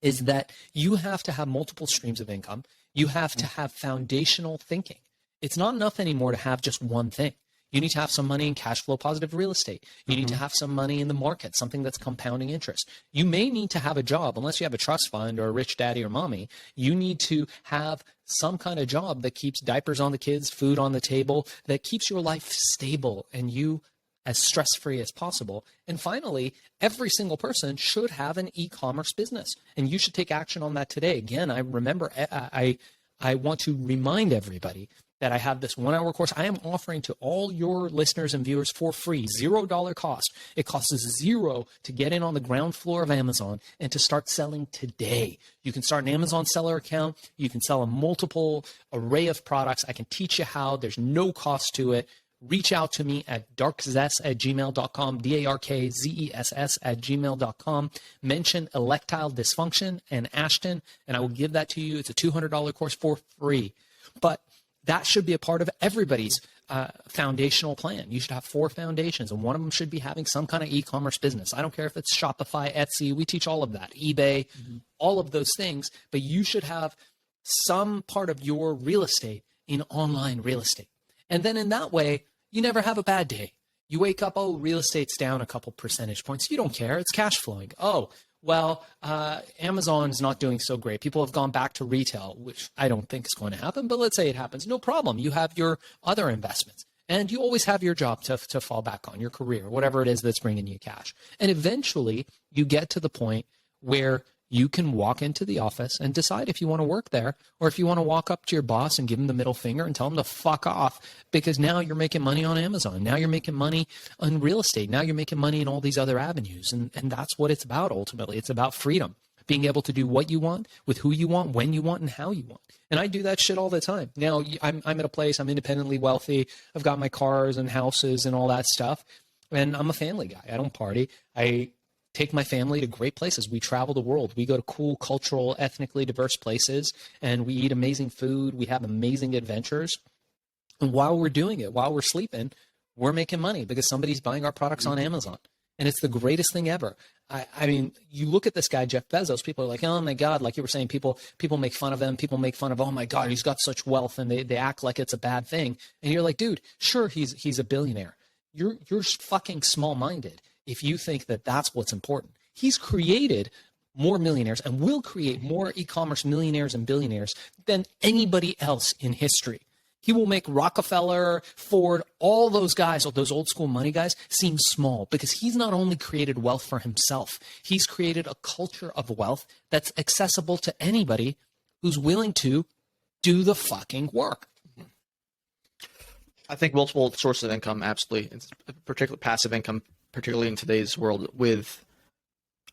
is that you have to have multiple streams of income. You have to have foundational thinking. It's not enough anymore to have just one thing. You need to have some money in cash flow positive real estate. You need to have some money in the market, something that's compounding interest. You may need to have a job, unless you have a trust fund or a rich daddy or mommy. You need to have some kind of job that keeps diapers on the kids, food on the table, that keeps your life stable and you as stress-free as possible. And finally, every single person should have an e-commerce business, and you should take action on that today. Again, I want to remind everybody that I have this 1-hour course I am offering to all your listeners and viewers for free, $0 cost. It costs $0 to get in on the ground floor of Amazon and to start selling today. You can start an Amazon seller account. You can sell a multiple array of products. I can teach you how. There's no cost to it. Reach out to me at darkzess@gmail.com, darkzess@gmail.com. Mention erectile dysfunction and Ashton, and I will give that to you. It's a $200 course for free. But that should be a part of everybody's foundational plan. You should have 4 foundations, and one of them should be having some kind of e-commerce business. I don't care if it's Shopify, Etsy, we teach all of that, eBay, all of those things, but you should have some part of your real estate in online real estate. And then in that way, you never have a bad day. You wake up, oh, real estate's down a couple percentage points. You don't care. It's cash flowing. Oh, well, Amazon's not doing so great. People have gone back to retail, which I don't think is going to happen, but let's say it happens. No problem. You have your other investments, and you always have your job to fall back on, your career, whatever it is that's bringing you cash. And eventually you get to the point where you can walk into the office and decide if you want to work there or if you want to walk up to your boss and give him the middle finger and tell him to fuck off, because now you're making money on Amazon. Now you're making money on real estate. Now you're making money in all these other avenues. And that's what it's about ultimately. It's about freedom, being able to do what you want with who you want, when you want, and how you want. And I do that shit all the time. Now I'm at a place, I'm independently wealthy. I've got my cars and houses and all that stuff. And I'm a family guy. I don't party. I take my family to great places. We travel the world. We go to cool, cultural, ethnically diverse places, and we eat amazing food. We have amazing adventures. And while we're doing it, while we're sleeping, we're making money because somebody's buying our products on Amazon. And it's the greatest thing ever. I mean, you look at this guy, Jeff Bezos, people are like, oh my God, like you were saying, people make fun of them. People make fun of, oh my God, he's got such wealth, and they act like it's a bad thing. And you're like, dude, sure, he's a billionaire. You're fucking small-minded if you think that that's what's important. He's created more millionaires and will create more e-commerce millionaires and billionaires than anybody else in history. He will make Rockefeller, Ford, all those guys, all those old school money guys, seem small, because he's not only created wealth for himself, he's created a culture of wealth that's accessible to anybody who's willing to do the fucking work. I think multiple sources of income, absolutely, particularly passive income, particularly in today's world with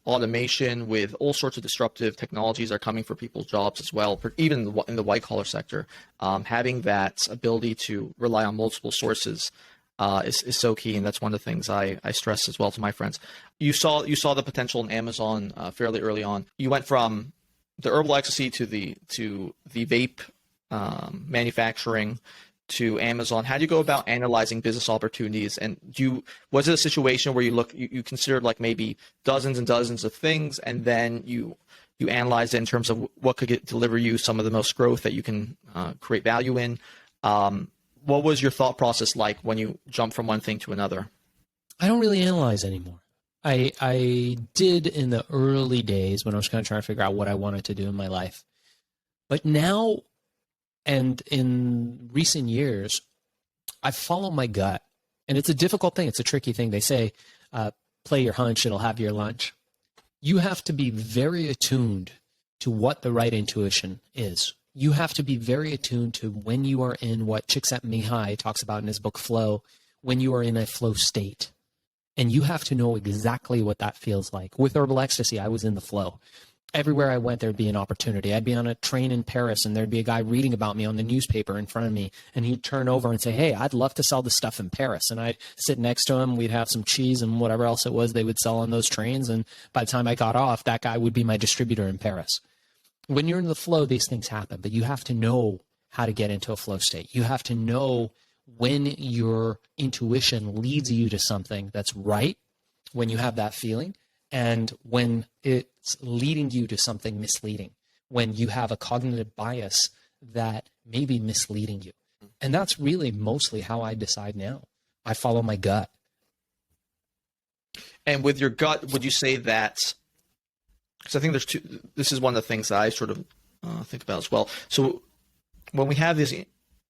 automation, with all sorts of disruptive technologies that are coming for people's jobs as well, even in the white collar sector, having that ability to rely on multiple sources is so key, and that's one of the things I stress as well to my friends. You saw the potential in Amazon fairly early on. You went from the herbal ecstasy to the vape manufacturing to Amazon. How do you go about analyzing business opportunities? And was it a situation where you considered like maybe dozens and dozens of things, and then you analyzed it in terms of what could deliver you some of the most growth that you can create value in? What was your thought process like when you jumped from one thing to another? I don't really analyze anymore. I did in the early days when I was kind of trying to figure out what I wanted to do in my life. But now, and in recent years, I follow my gut. And it's a difficult thing. It's a tricky thing. They say, play your hunch, it'll have your lunch. You have to be very attuned to what the right intuition is. You have to be very attuned to when you are in what Csikszentmihalyi talks about in his book Flow, when you are in a flow state. And you have to know exactly what that feels like. With herbal ecstasy, I was in the flow. Everywhere I went, there'd be an opportunity. I'd be on a train in Paris, and there'd be a guy reading about me on the newspaper in front of me, and he'd turn over and say, hey, I'd love to sell this stuff in Paris. And I'd sit next to him. We'd have some cheese and whatever else it was they would sell on those trains. And by the time I got off, that guy would be my distributor in Paris. When you're in the flow, these things happen, but you have to know how to get into a flow state. You have to know when your intuition leads you to something that's right, when you have that feeling, and when it's leading you to something misleading, when you have a cognitive bias that may be misleading you. And that's really mostly how I decide now. I follow my gut. And with your gut, would you say that, because I think this is one of the things that I sort of think about as well. So when we have these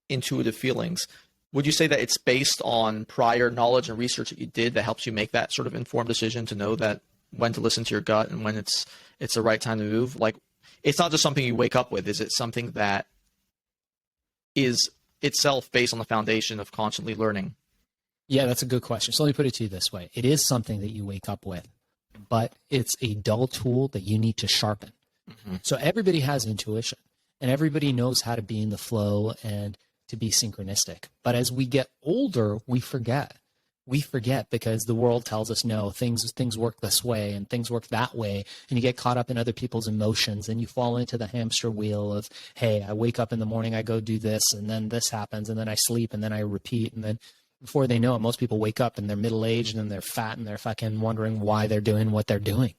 intuitive feelings, would you say that it's based on prior knowledge and research that you did that helps you make that sort of informed decision to know that when to listen to your gut and when it's the right time to move? Like, it's not just something you wake up with. Is it something that is itself based on the foundation of constantly learning? Yeah, that's a good question. So let me put it to you this way. It is something that you wake up with, but it's a dull tool that you need to sharpen. Mm-hmm. So everybody has intuition, and everybody knows how to be in the flow and to be synchronistic. But as we get older, we forget. We forget because the world tells us, no, things work this way and things work that way. And you get caught up in other people's emotions, and you fall into the hamster wheel of, hey, I wake up in the morning, I go do this, and then this happens, and then I sleep, and then I repeat. And then before they know it, most people wake up and they're middle-aged and they're fat and they're fucking wondering why they're doing what they're doing.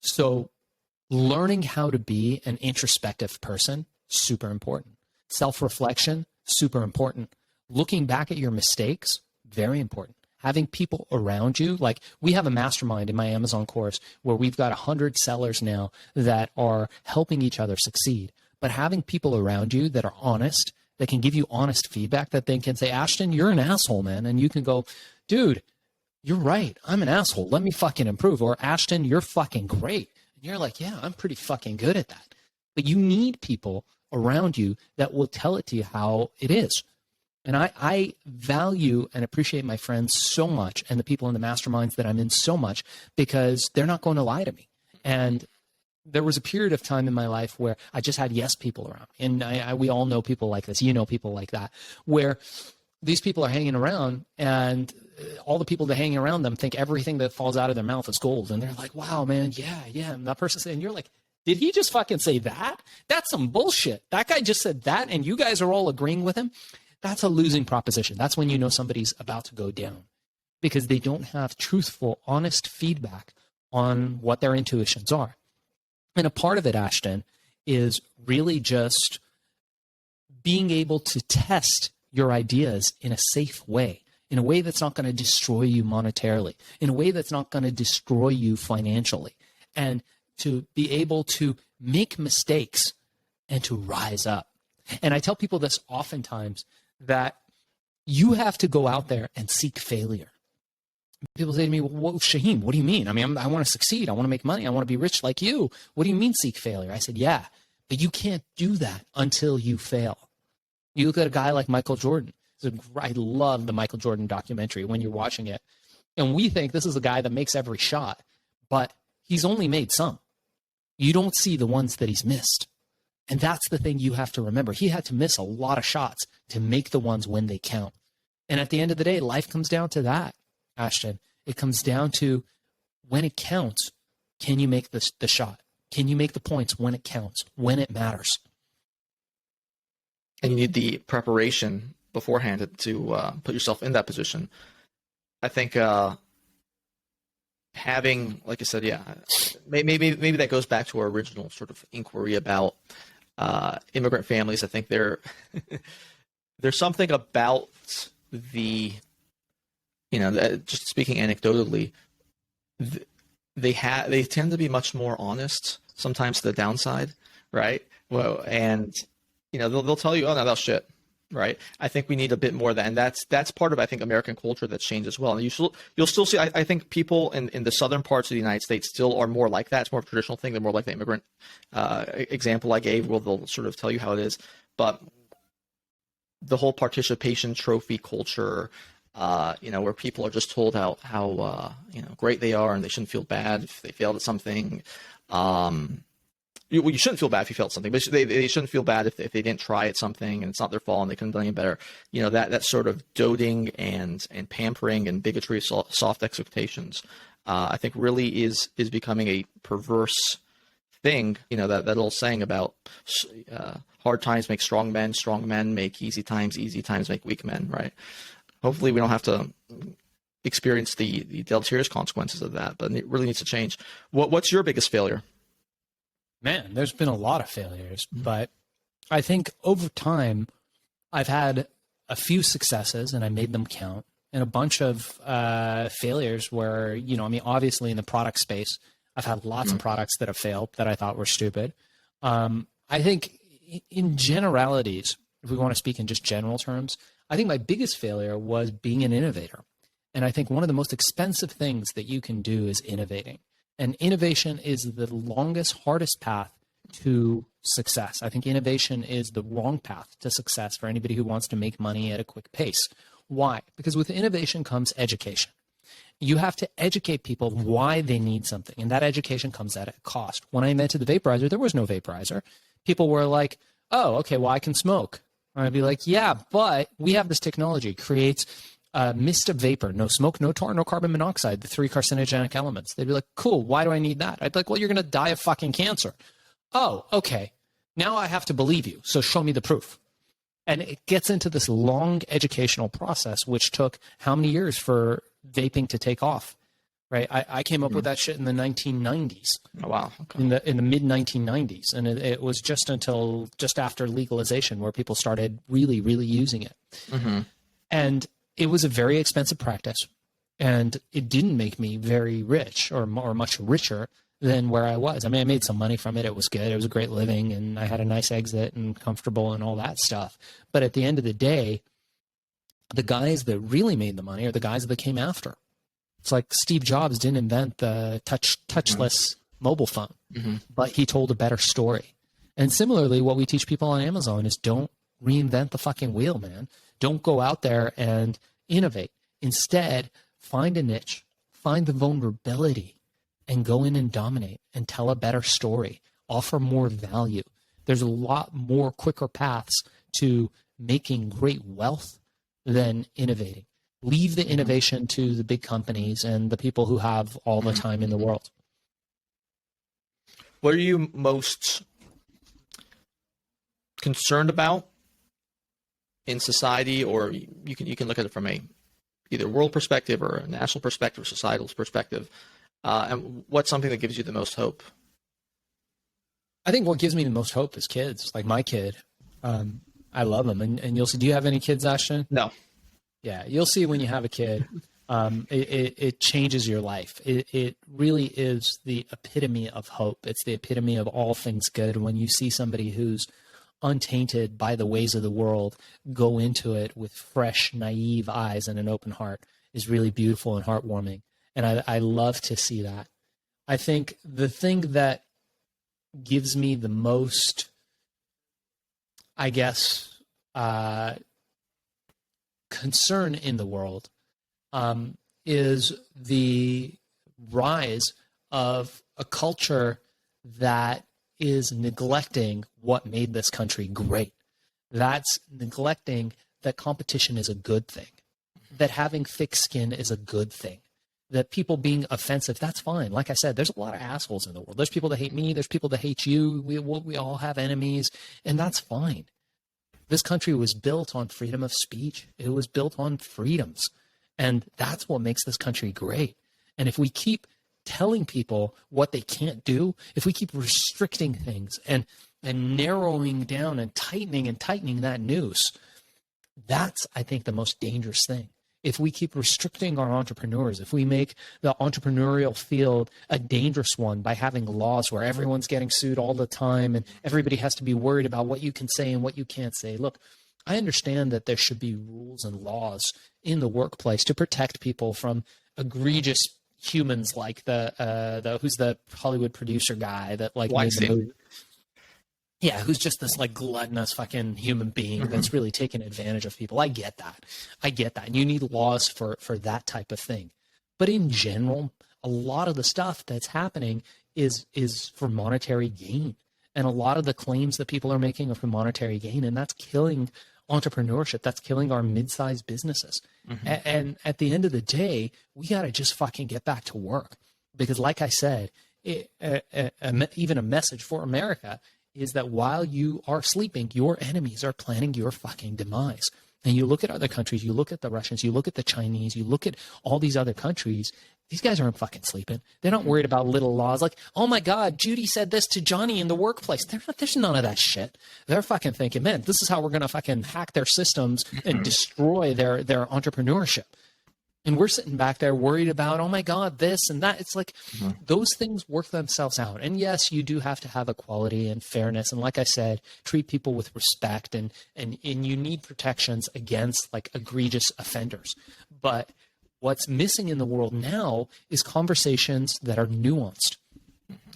So learning how to be an introspective person, super important. Self-reflection, super important. Looking back at your mistakes, very important. Having people around you, like we have a mastermind in my Amazon course where we've got 100 sellers now that are helping each other succeed. But having people around you that are honest, that can give you honest feedback, that they can say, Ashton, you're an asshole, man. And you can go, dude, you're right. I'm an asshole. Let me fucking improve. Or Ashton, you're fucking great. And you're like, yeah, I'm pretty fucking good at that. But you need people around you that will tell it to you how it is. And I value and appreciate my friends so much, and the people in the masterminds that I'm in so much, because they're not going to lie to me. And there was a period of time in my life where I just had yes people around. And we all know people like this. You know people like that, where these people are hanging around, and all the people that hang around them think everything that falls out of their mouth is gold. And they're like, wow, man, yeah. And that person said, and you're like, did he just fucking say that? That's some bullshit. That guy just said that, and you guys are all agreeing with him? That's a losing proposition. That's when you know somebody's about to go down, because they don't have truthful, honest feedback on what their intuitions are. And a part of it, Ashton, is really just being able to test your ideas in a safe way, in a way that's not going to destroy you monetarily, in a way that's not going to destroy you financially, and to be able to make mistakes and to rise up. And I tell people this oftentimes, that you have to go out there and seek failure. People say to me, well, Shaahin, what do you mean? I mean, I want to succeed. I want to make money. I want to be rich like you. What do you mean seek failure? I said, yeah, but you can't do that until you fail. You look at a guy like Michael Jordan. I love the Michael Jordan documentary when you're watching it. And we think this is a guy that makes every shot. but he's only made some. You don't see the ones that he's missed. And that's the thing you have to remember. He had to miss a lot of shots to make the ones when they count. And at the end of the day, life comes down to that, Ashton. It comes down to when it counts, can you make the shot? Can you make the points when it counts, when it matters? And you need the preparation beforehand to put yourself in that position. I think having, like I said, maybe that goes back to our original sort of inquiry about immigrant families. I think there's something about the, just speaking anecdotally, they tend to be much more honest sometimes to the downside, right? Well, and they'll tell you, oh no, that's shit, right? I think we need a bit more of that, and that's part of, I think, American culture that's changed as well. And you'll still see, I think people in the southern parts of the United States still are more like that. It's more of a traditional thing. They're more like the immigrant example I gave, where they'll sort of tell you how it is. But the whole participation trophy culture, where people are just told how great they are and they shouldn't feel bad if they failed at something. You shouldn't feel bad if you failed at something, but they shouldn't feel bad if they didn't try at something and it's not their fault and they couldn't have done any better. That sort of doting and pampering and bigotry, soft expectations, I think really is becoming a perverse thing. That old saying about hard times make strong men make easy times make weak men, right? Hopefully we don't have to experience the deleterious consequences of that, but it really needs to change. What's your biggest failure? Man, there's been a lot of failures, but I think over time I've had a few successes and I made them count, and a bunch of failures where, obviously in the product space, I've had lots of products that have failed that I thought were stupid. I think in generalities, if we want to speak in just general terms, I think my biggest failure was being an innovator. And I think one of the most expensive things that you can do is innovating. And innovation is the longest, hardest path to success. I think innovation is the wrong path to success for anybody who wants to make money at a quick pace. Why? Because with innovation comes education. You have to educate people why they need something, and that education comes at a cost. When I invented the vaporizer, there was no vaporizer. People were like, oh, okay, well, I can smoke. And I'd be like, yeah, but we have this technology. It creates mist of vapor, no smoke, no tar, no carbon monoxide, the 3 carcinogenic elements. They'd be like, cool, why do I need that? I'd be like, well, you're going to die of fucking cancer. Oh, okay. Now I have to believe you, so show me the proof. And it gets into this long educational process, which took how many years for vaping to take off, right? I came up with that shit in the 1990s. Oh, wow. Okay. In the mid 1990s. And it was just after legalization where people started really, really using it. Mm-hmm. And it was a very expensive practice, and it didn't make me very rich or much richer than where I was. I mean, I made some money from it. It was good. It was a great living, and I had a nice exit and comfortable and all that stuff. But at the end of the day, the guys that really made the money are the guys that came after. It's like Steve Jobs didn't invent the touchless mobile phone, but he told a better story. And similarly, what we teach people on Amazon is don't reinvent the fucking wheel, man. Don't go out there and innovate. Instead, find a niche, find the vulnerability, and go in and dominate and tell a better story, offer more value. There's a lot more quicker paths to making great wealth than innovating. Leave the innovation to the big companies and the people who have all the time in the world. What are you most concerned about in society, or you can look at it from either world perspective or a national perspective or societal perspective, and what's something that gives you the most hope? I think what gives me the most hope is kids, like my kid. I love them, and you'll see. Do you have any kids, Ashton? No. Yeah, you'll see when you have a kid, it changes your life. It really is the epitome of hope. It's the epitome of all things good when you see somebody who's untainted by the ways of the world go into it with fresh, naive eyes and an open heart is really beautiful and heartwarming. And I love to see that. I think the thing that gives me the most, I guess, concern in the world is the rise of a culture that is neglecting what made this country great. That's neglecting that competition is a good thing, that having thick skin is a good thing, that people being offensive, that's fine. Like I said, there's a lot of assholes in the world. There's people that hate me. There's people that hate you. We all have enemies, and that's fine. This country was built on freedom of speech. It was built on freedoms, and that's what makes this country great. And if we keep telling people what they can't do, if we keep restricting things and narrowing down and tightening that noose, that's, I think, the most dangerous thing. If we keep restricting our entrepreneurs, if we make the entrepreneurial field a dangerous one by having laws where everyone's getting sued all the time and everybody has to be worried about what you can say and what you can't say. Look, I understand that there should be rules and laws in the workplace to protect people from egregious humans like the who's the Hollywood producer guy that like made the movie. Yeah, who's just this like gluttonous fucking human being that's really taking advantage of people. I get that. And you need laws for that type of thing. But in general, a lot of the stuff that's happening is for monetary gain. And a lot of the claims that people are making are for monetary gain, and that's killing entrepreneurship. That's killing our mid-sized businesses. And at the end of the day, we got to just fucking get back to work. Because like I said, even a message for America is that while you are sleeping, your enemies are planning your fucking demise. And you look at other countries, you look at the Russians, you look at the Chinese, you look at all these other countries, these guys aren't fucking sleeping. They're not worried about little laws like, oh my God, Judy said this to Johnny in the workplace. There's none of that shit. They're fucking thinking, man, this is how we're going to fucking hack their systems and destroy their entrepreneurship. And we're sitting back there worried about, oh my God, this and that. It's like those things work themselves out. And yes, you do have to have equality and fairness. And like I said, treat people with respect and you need protections against like egregious offenders. But what's missing in the world now is conversations that are nuanced.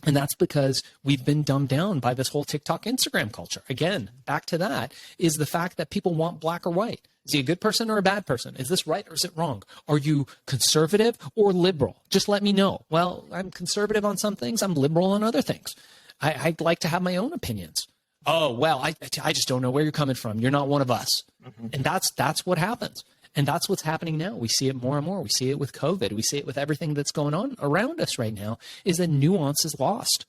And that's because we've been dumbed down by this whole TikTok, Instagram culture. Again, back to that is the fact that people want black or white. Is he a good person or a bad person? Is this right or is it wrong? Are you conservative or liberal? Just let me know. Well, I'm conservative on some things. I'm liberal on other things. I'd like to have my own opinions. Oh, well, I just don't know where you're coming from. You're not one of us. And that's what happens. And that's what's happening now. We see it more and more. We see it with COVID. We see it with everything that's going on around us right now, is that nuance is lost.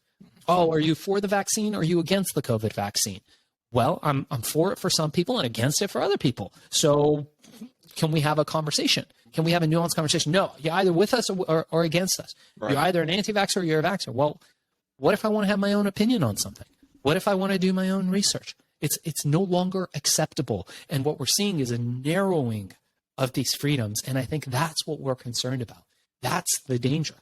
Oh, are you for the vaccine or are you against the COVID vaccine? Well, I'm for it for some people and against it for other people. So can we have a conversation? Can we have a nuanced conversation? No, you're either with us or against us. Right. You're either an anti-vaxxer or you're a vaxxer. Well, what if I want to have my own opinion on something? What if I want to do my own research? It's no longer acceptable. And what we're seeing is a narrowing of these freedoms. And I think that's what we're concerned about. That's the danger.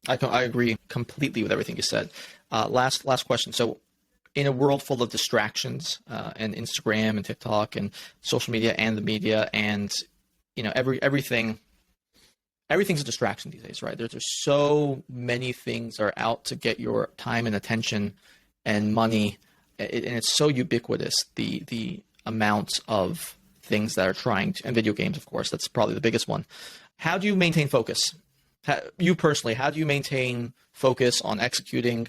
I agree completely with everything you said. Last question. So in a world full of distractions and Instagram and TikTok and social media and the media and, you know, everything's a distraction these days, right? There's so many things are out to get your time and attention and money. And it's so ubiquitous, the amount of things that are trying to, and video games, of course, that's probably the biggest one. How do you maintain focus? You personally, how do you maintain focus on executing?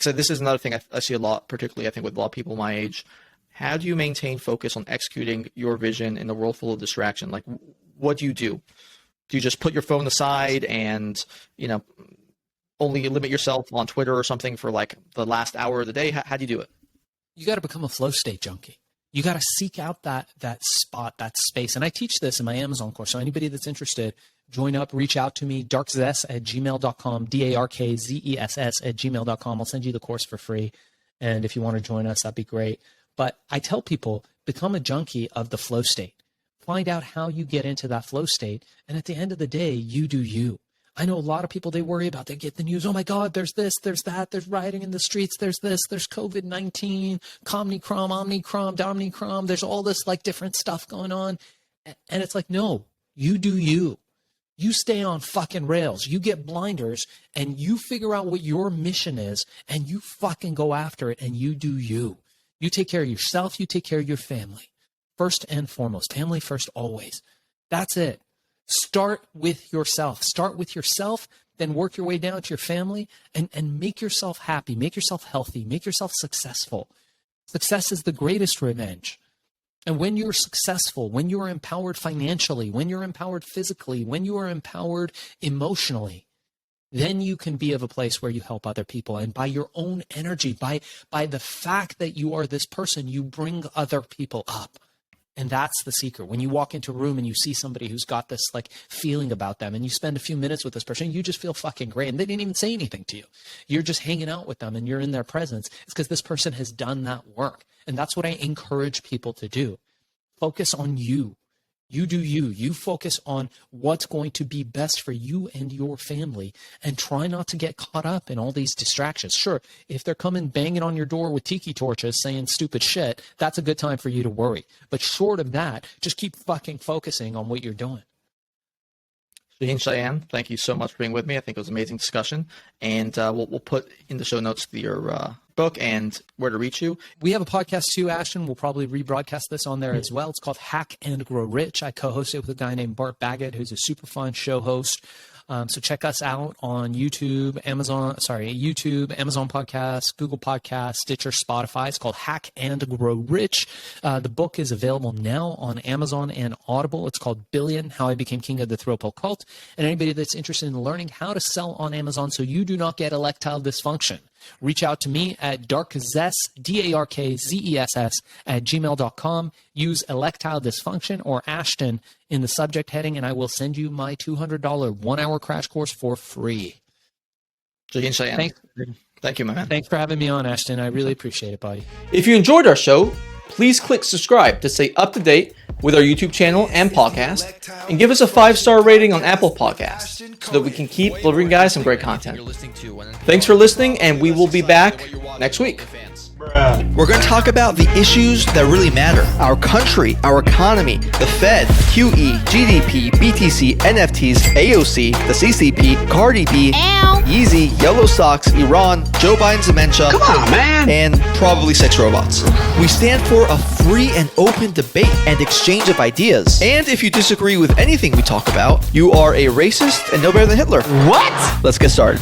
So this is another thing I see a lot, particularly I think with a lot of people my age. How do you maintain focus on executing your vision in a world full of distraction? Like, what do you do? Do you just put your phone aside and, you know, only limit yourself on Twitter or something for like the last hour of the day? How do you do it? You got to become a flow state junkie. You got to seek out that spot, that space. And I teach this in my Amazon course. So anybody that's interested, join up, reach out to me, darkzess@gmail.com, darkzess@gmail.com. I'll send you the course for free. And if you want to join us, that'd be great. But I tell people, become a junkie of the flow state. Find out how you get into that flow state. And at the end of the day, you do you. I know a lot of people, they worry about, they get the news. Oh my God, there's this, there's that, there's rioting in the streets, there's this, there's COVID-19, Omicron, there's all this like different stuff going on. And it's like, no, you do you. You stay on fucking rails. You get blinders and you figure out what your mission is and you fucking go after it and you do you. You take care of yourself. You take care of your family. First and foremost, family first always. That's it. Start with yourself. Start with yourself, then work your way down to your family and make yourself happy, make yourself healthy, make yourself successful. Success is the greatest revenge. And when you're successful, when you are empowered financially, when you're empowered physically, when you are empowered emotionally, then you can be of a place where you help other people. And by your own energy, by the fact that you are this person, you bring other people up. And that's the secret. When you walk into a room and you see somebody who's got this like feeling about them and you spend a few minutes with this person, you just feel fucking great. And they didn't even say anything to you. You're just hanging out with them and you're in their presence. It's because this person has done that work. And that's what I encourage people to do. Focus on you. You do you. You focus on what's going to be best for you and your family, and try not to get caught up in all these distractions. Sure, if they're coming banging on your door with tiki torches saying stupid shit, that's a good time for you to worry. But short of that, just keep fucking focusing on what you're doing. Shaahin Cheyene, thank you so much for being with me. I think it was an amazing discussion. And we'll put in the show notes your book and where to reach you. We have a podcast too, Ashton. We'll probably rebroadcast this on there as well. It's called Hack and Grow Rich. I co-host it with a guy named Bart Baggett, who's a super fun show host. So check us out on YouTube, Amazon Podcasts, Google Podcasts, Stitcher, Spotify. It's called Hack and Grow Rich. The book is available now on Amazon and Audible. It's called Billion, How I Became King of the Throw Pill Cult. And anybody that's interested in learning how to sell on Amazon so you do not get erectile dysfunction, reach out to me at darkzess, DARKZESS, at gmail.com. Use erectile dysfunction or Ashton in the subject heading, and I will send you my $200 1-hour crash course for free. Shaahin Cheyene. Thank you, my man. Thanks for having me on, Ashton. I really appreciate it, buddy. If you enjoyed our show, please click subscribe to stay up to date with our YouTube channel and podcast, and give us a 5-star rating on Apple Podcasts so that we can keep delivering guys some great content. Thanks for listening, and we will be back next week. We're going to talk about the issues that really matter. Our country, our economy, the Fed, QE, GDP, BTC, NFTs, AOC, the CCP, Cardi B, Yeezy, Yellow Socks, Iran, Joe Biden's dementia, come on, man, and probably sex robots. We stand for a free and open debate and exchange of ideas. And if you disagree with anything we talk about, you are a racist and no better than Hitler. What? Let's get started.